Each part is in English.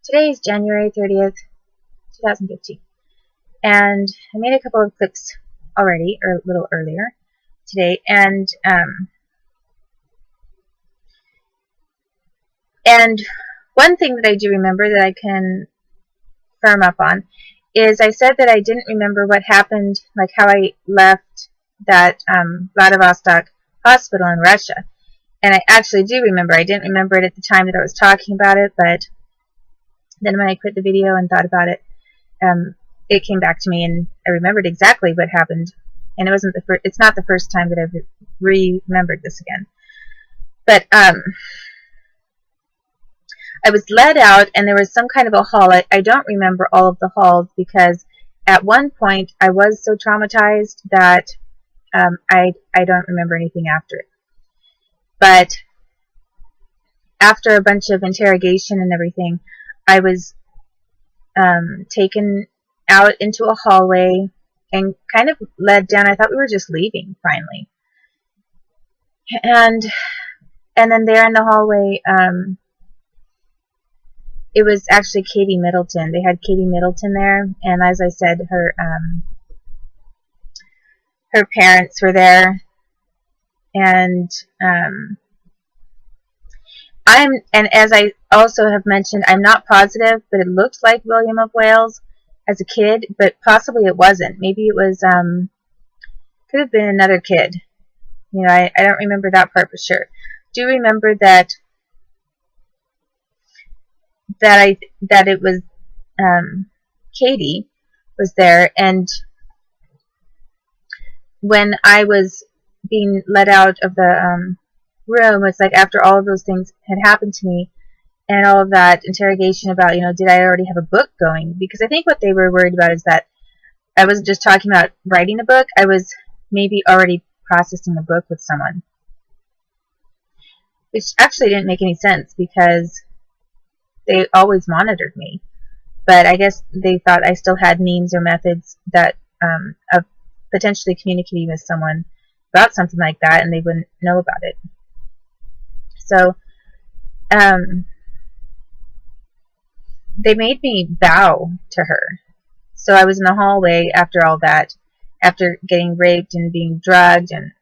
Today is January 30th, 2015, and I made a couple of clips already, or a little earlier today, and one thing that I do remember that I can firm up on is I said that I didn't remember what happened, like how I left that Vladivostok hospital in Russia. And I actually do remember. I didn't remember it at the time that I was talking about it, but then when I quit the video and thought about it, it came back to me, and I remembered exactly what happened. And it wasn't the it's not the first time that I've remembered this again. But I was led out, and there was some kind of a hall. I don't remember all of the halls because at one point I was so traumatized that I don't remember anything after it. But after a bunch of interrogation and everything, I was taken out into a hallway and kind of led down. I thought we were just leaving finally. And then there in the hallway, it was actually Katie Middleton. They had Katie Middleton there, and as I said, her parents were there, and as I also have mentioned, I'm not positive, but it looked like William of Wales as a kid, but possibly it wasn't. Maybe it was could have been another kid. You know, I don't remember that part for sure. Do remember that it was Katie was there, and when I was being let out of the room, it's like after all of those things had happened to me and all of that interrogation about, you know, did I already have a book going? Because I think what they were worried about is that I wasn't just talking about writing a book, I was maybe already processing a book with someone, which actually didn't make any sense because they always monitored me, but I guess they thought I still had means or methods that of potentially communicating with someone about something like that, and they wouldn't know about it. So they made me bow to her. So I was in the hallway after all that, after getting raped and being drugged and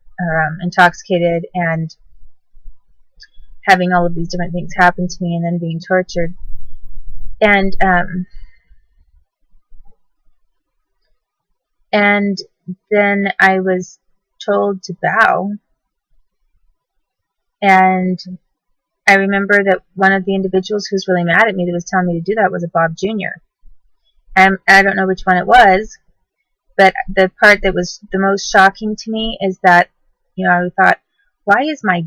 intoxicated and having all of these different things happen to me, and then being tortured. And then I was told to bow. And I remember that one of the individuals who was really mad at me that was telling me to do that was a Bob Jr. And I don't know which one it was, but the part that was the most shocking to me is that, you know, I thought, why is my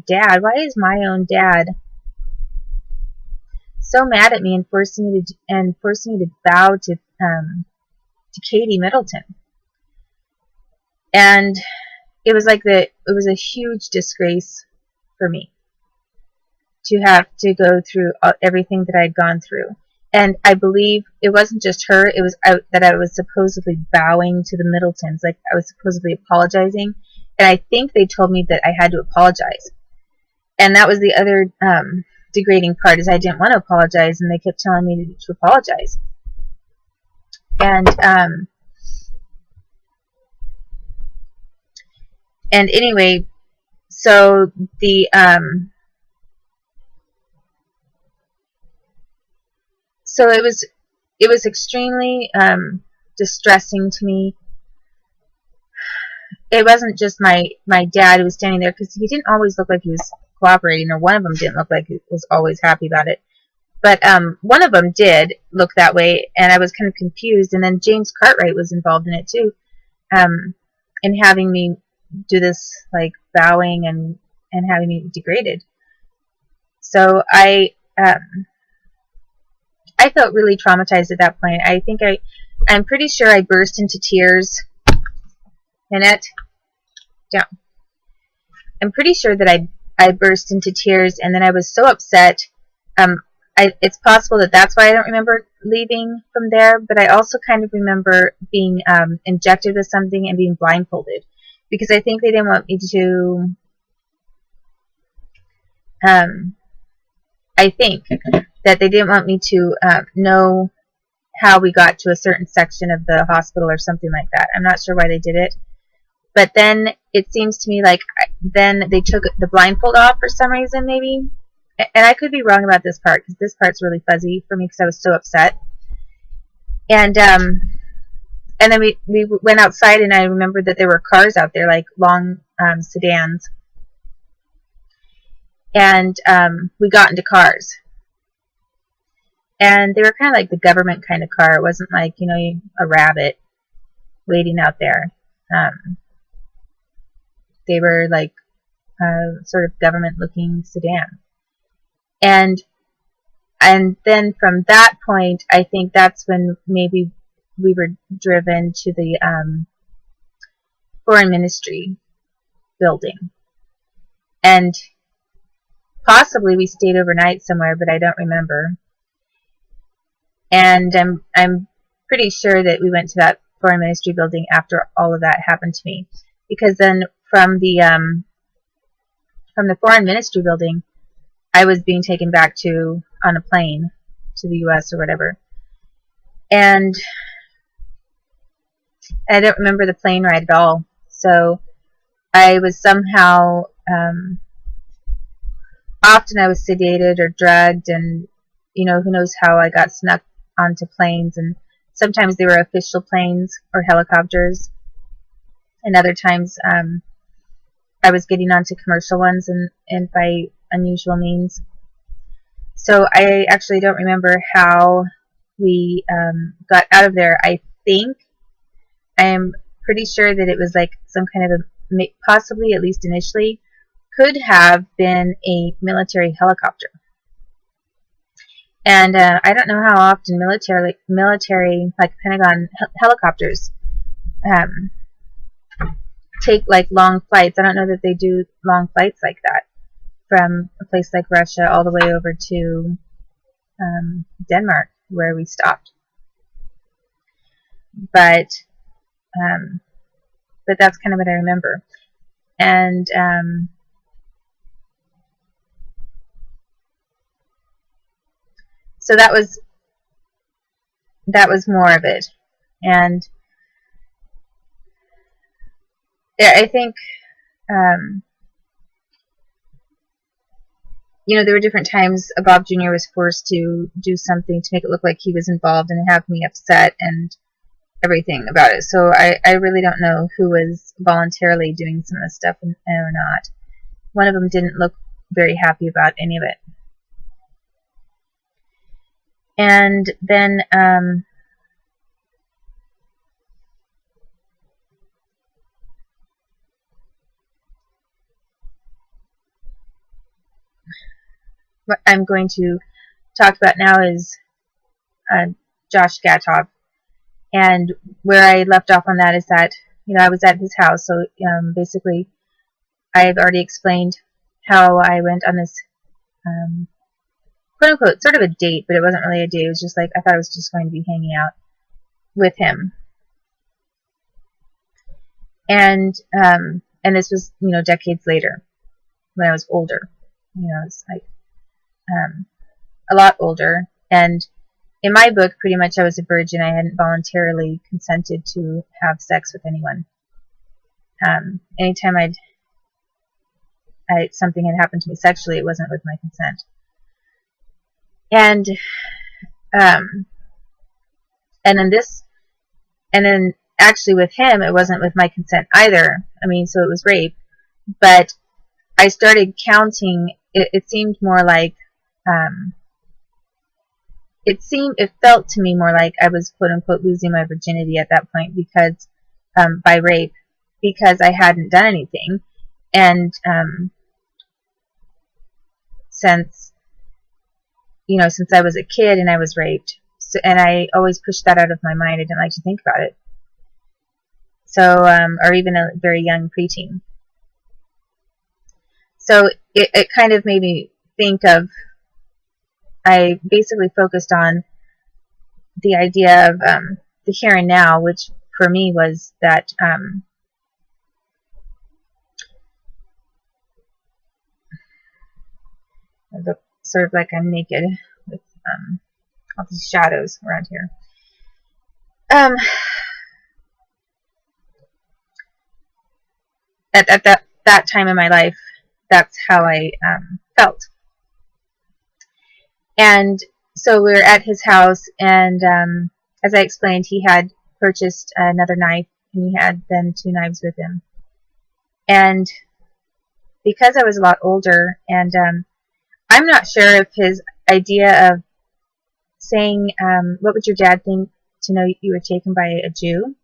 own dad so mad at me and forcing me to bow to Katie Middleton? And it was like it was a huge disgrace for me to have to go through everything that I'd gone through. And I believe it wasn't just her, it was that I was supposedly bowing to the Middletons, like I was supposedly apologizing. And I think they told me that I had to apologize. And that was the other degrading part, is I didn't want to apologize, and they kept telling me to apologize. And anyway, so the so it was extremely distressing to me. It wasn't just my dad who was standing there, because he didn't always look like he was cooperating, or one of them didn't look like he was always happy about it. But one of them did look that way, and I was kind of confused. And then James Cartwright was involved in it too, in having me do this, like, bowing and having me degraded. So I felt really traumatized at that point. I think I'm pretty sure I burst into tears. Annette, down. I'm pretty sure that I burst into tears, and then I was so upset. It's possible that that's why I don't remember leaving from there, but I also kind of remember being injected with something and being blindfolded, because I think they didn't want me to I think that they didn't want me to know how we got to a certain section of the hospital or something like that. I'm not sure why they did it. But then it seems to me like then they took the blindfold off for some reason, maybe. And I could be wrong about this part, because this part's really fuzzy for me because I was so upset. And then we went outside, and I remember that there were cars out there, like long sedans. And we got into cars. And they were kind of like the government kind of car. It wasn't like, you know, a rabbit waiting out there. They were like sort of government-looking sedan. And then from that point, I think that's when maybe we were driven to the foreign ministry building. And possibly we stayed overnight somewhere, but I don't remember. And I'm pretty sure that we went to that foreign ministry building after all of that happened to me, because then from the foreign ministry building, I was being taken back on a plane to the U.S. or whatever, and I don't remember the plane ride at all. So I was somehow often I was sedated or drugged, and you know, who knows how I got snuck onto planes. And sometimes they were official planes or helicopters, and other times I was getting onto commercial ones, and by unusual means. So I actually don't remember how we got out of there. I am pretty sure that it was like some kind of possibly, at least initially, could have been a military helicopter. And I don't know how often military like Pentagon helicopters take like long flights. I don't know that they do long flights like that from a place like Russia all the way over to Denmark, where we stopped. But that's kind of what I remember. And so that was more of it. And yeah, I think you know, there were different times Bob Jr. was forced to do something to make it look like he was involved and have me upset and everything about it. So I really don't know who was voluntarily doing some of this stuff or not. One of them didn't look very happy about any of it. And then what I'm going to talk about now is Josh Gatov. And where I left off on that is that, you know, I was at his house. So basically, I've already explained how I went on this quote-unquote sort of a date, but it wasn't really a date. It was just like, I thought I was just going to be hanging out with him. And this was, you know, decades later, when I was older. You know, it's like a lot older. And in my book, pretty much I was a virgin. I hadn't voluntarily consented to have sex with anyone. Anytime something had happened to me sexually, it wasn't with my consent. And then actually with him, it wasn't with my consent either. I mean, so it was rape. But I started counting. It seemed more like it felt to me more like I was quote unquote losing my virginity at that point, because by rape, because I hadn't done anything, and since I was a kid and I was raped, and I always pushed that out of my mind. I didn't like to think about it. So or even a very young preteen. So it kind of made me think of, I basically focused on the idea of the here and now, which for me was that sort of like I'm naked with all these shadows around here. At that time in my life, that's how I felt. And so we were at his house, and as I explained, he had purchased another knife, and he had then 2 knives with him. And because I was a lot older, and I'm not sure if his idea of saying, what would your dad think to know you were taken by a Jew?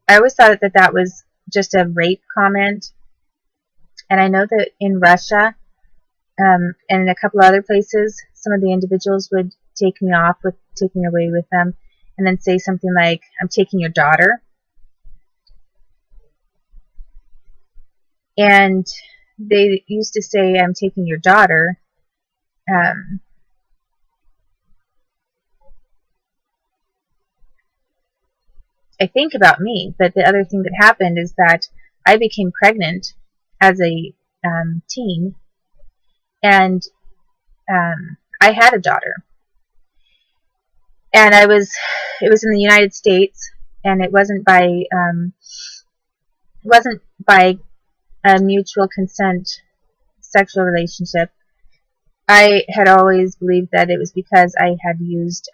I always thought that that was just a rape comment. And I know that in Russia and in a couple other places, some of the individuals would take me away with them, and then say something like, I'm taking your daughter. And they used to say, I'm taking your daughter. I think about me, but the other thing that happened is that I became pregnant as a teen, and I had a daughter. And it was in the United States, and it wasn't by a mutual consent sexual relationship. I had always believed that it was because I had used,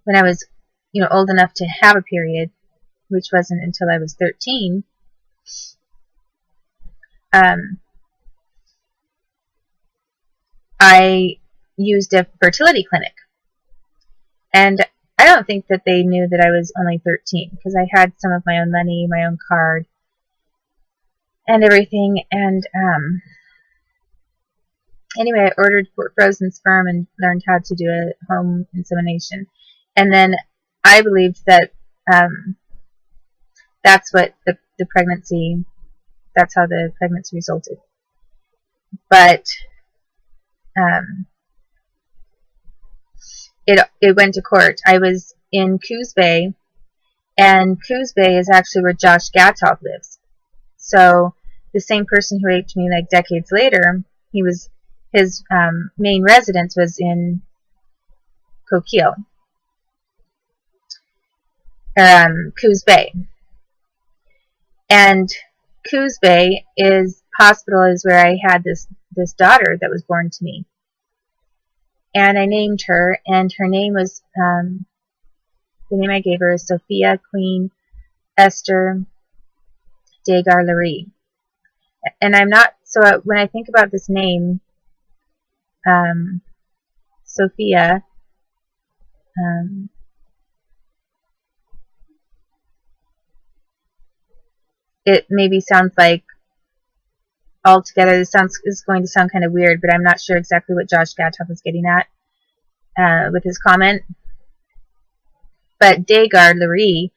when I was, old enough to have a period, which wasn't until I was 13, I used a fertility clinic. And I don't think that they knew that I was only 13, because I had some of my own money, my own card, and everything. And anyway, I ordered frozen sperm and learned how to do a home insemination. And then I believed that that's what the pregnancy, that's how the pregnancy resulted. But it went to court. I was in Coos Bay, and Coos Bay is actually where Josh Gatov lives. So the same person who raped me like decades later, his main residence was in Coquille, Coos Bay. And Coos Bay hospital is where I had this daughter that was born to me. And I named her, and her name was, the name I gave her is Sophia Queen Esther Degar-Laree. And I'm not, so when I think about this name, Sophia, it maybe sounds like altogether, this is going to sound kind of weird, but I'm not sure exactly what Josh Gatov was getting at with his comment. But Degar-Laree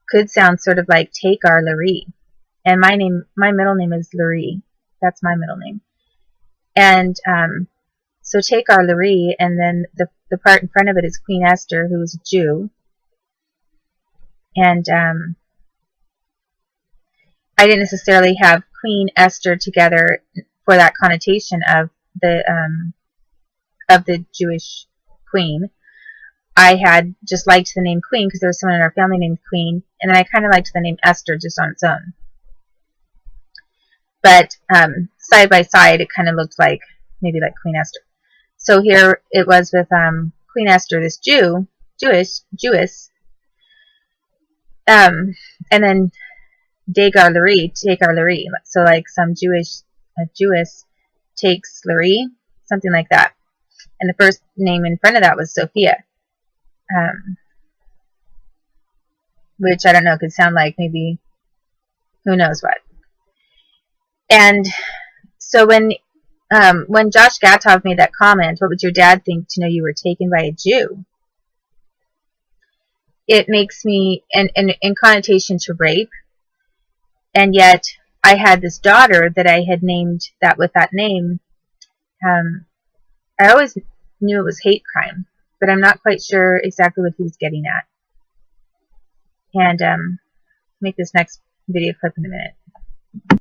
could sound sort of like Takear-Laree. And my middle name is Laree. That's my middle name. And so Takear-Laree, and then the part in front of it is Queen Esther, who was a Jew. And I didn't necessarily have Queen Esther together for that connotation of the Jewish queen. I had just liked the name Queen because there was someone in our family named Queen, and then I kind of liked the name Esther just on its own. But side by side, it kind of looked like maybe like Queen Esther. So here it was with Queen Esther, this Jewish, and then Degar-Laree, Takear-Laree. So like some Jewess takes Laree, something like that. And the first name in front of that was Sophia, which I don't know, could sound like maybe who knows what. And so when Josh Gatov made that comment, what would your dad think to know you were taken by a Jew? It makes me, in connotation to rape, and yet I had this daughter that I had named that with that name. I always knew it was hate crime, but I'm not quite sure exactly what he was getting at. And make this next video clip in a minute.